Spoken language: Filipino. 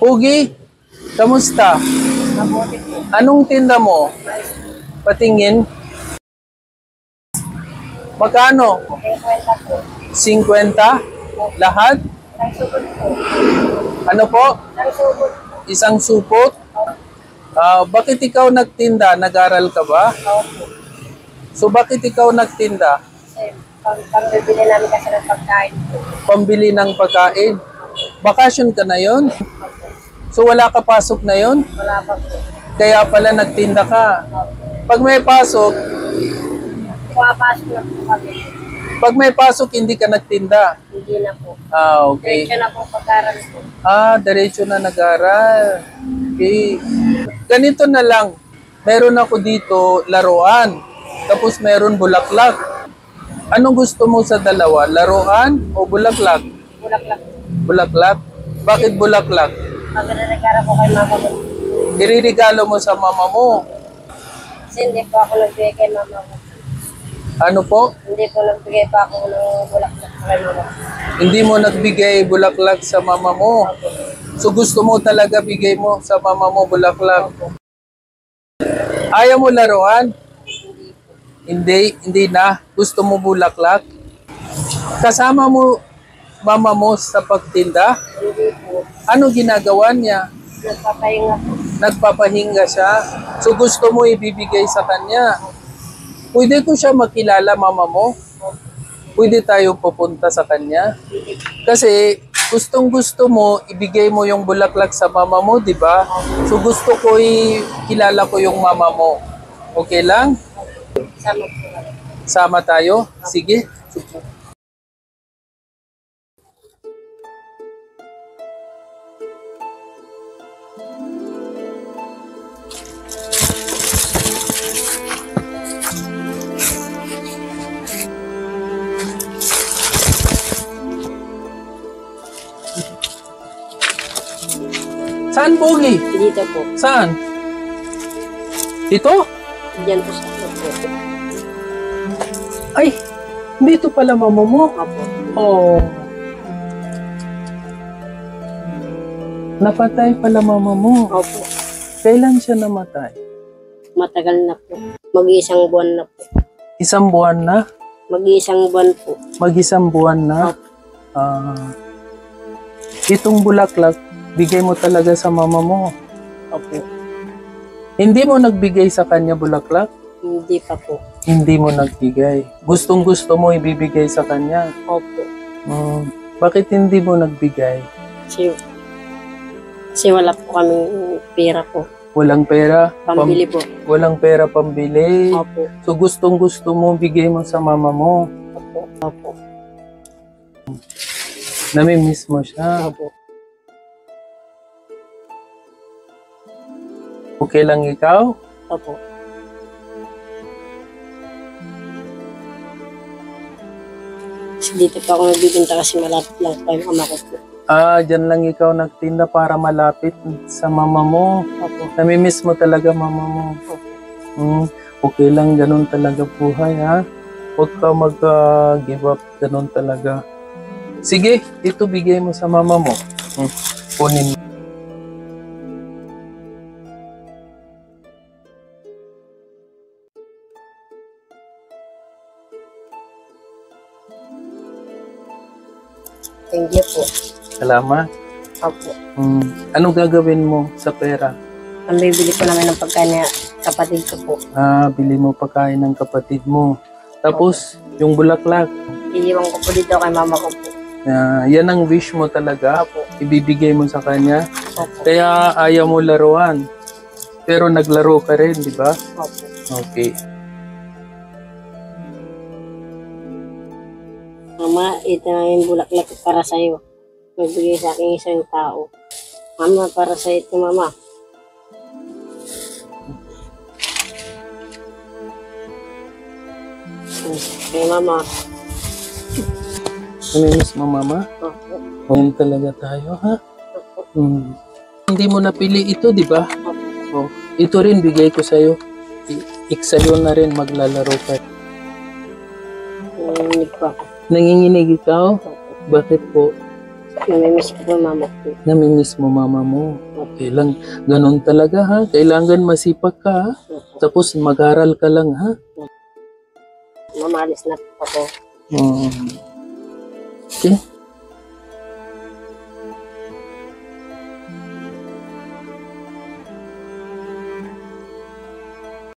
Pugi, kamusta? Mabuti po. Anong tinda mo? Patingin. Magkano? 50 po. 50? Lahat? Isang sugod po. Ano po? Isang sugod. Isang supot? Bakit ikaw nagtinda? Nag-aral ka ba? Opo. So bakit ikaw nagtinda? Kasi pambibili namin kasi ng pagkain po. Pambili ng pagkain? Bakasyon ka na yon? So wala ka pasok na yon? Wala pa po. Kaya pala nagtinda ka. Pag may pasok, Pumapasok na po kami. pag may pasok hindi ka nagtinda. Hindi na po. Okay. Diretso na po pag-aral po. Diretso na nag-aral. Okay. Ganito na lang. Meron ako dito laruan. Tapos meron bulaklak. Anong gusto mo sa dalawa? Laruan o bulaklak? Bulaklak. Bulaklak? Bakit bulaklak? Magre-regala po kay mama mo. Iririgalo mo sa mama mo. Kasi hindi po ako nagbigay kay mama ko. Ano po? Hindi po nagbigay pa ako ng bulaklak kay mama. Hindi mo nagbigay bulaklak sa mama mo. So gusto mo talaga bigay mo sa mama mo bulaklak. Ayaw mo laruan? Hindi na. Gusto mo bulaklak? Kasama mo mama mo sa pagtinda? Hindi po. Ano ginagawa niya? Nagpapahinga po. Nagpapahinga siya. So gusto mo ibibigay sa kanya. Pwede ko siya makilala mama mo? Pwede tayo pupunta sa kanya? Kasi gustong gusto mo, ibigay mo yung bulaklak sa mama mo, di ba? So gusto ko kilala ko yung mama mo. Okay lang? Sama po. Sama tayo? Sige. Saan, Pogi? Dito po. Saan? Dito? Diyan po sa po. Ay, dito pala mama mo. Apo. Oh. Napatay pala mama mo. Opo. Kailan siya namatay? Matagal na po. Mag-iisang buwan na po. Isang buwan na? Mag-iisang buwan po. Mag-isang buwan na? Itong bulaklak, bigay mo talaga sa mama mo. Opo. Hindi mo nagbigay sa kanya bulaklak? Hindi pa po. Hindi mo nagbigay. Gustong gusto mo ibibigay sa kanya. Opo. Bakit hindi mo nagbigay? Kasi wala po kaming pera po. Walang pera? Pambili po. Walang pera pambili? Opo. So gustong gusto mo bigay mo sa mama mo? Opo. Opo. Namimiss mo siya? Opo. Okay lang ikaw? Opo. Kasi dito pa ako nagbibinta kasi malapit lang pa yung ama ko po. Dyan lang ikaw nagtinda para malapit sa mama mo. Opo. Namimiss mo talaga mama mo. Okay lang, ganun talaga buhay ha. Huwag ka mag-give up, ganun talaga. Sige, ito bigay mo sa mama mo. Kunin mo. Thank you po. Salamat. Opo. Anong gagawin mo sa pera? Ang bibili ko naman ng pagkain niya, kapatid ko po. Bili mo pagkain ng kapatid mo. Tapos, yung bulaklak. Iiwan ko po dito kay mama ko po. Yan ang wish mo talaga. Opo. Ibibigay mo sa kanya. Opo. Kaya ayaw mo laruan. Pero naglaro ka rin, di ba? Opo. Okay. Mama, ito na yung bulaklak para sa'yo. Magbigay sa akin isang tao. Mama, para sa ito, mama. Okay, mama. Namimiss mo, mama? Opo. Ngayon talaga tayo, ha? Hindi mo napili ito, di ba? Opo. Ito rin, bigay ko sa'yo. Iksayo na rin, maglalaro ka. Nanginig pa ako. Nanginginig ikaw? Opo. Bakit po? Namimiss ko po yung mama ko. Namimiss mo mama mo. Okay lang. Ganon talaga ha. Kailangan masipag ka ha. Tapos mag-aral ka lang ha. Mamalis na po ako. Mm.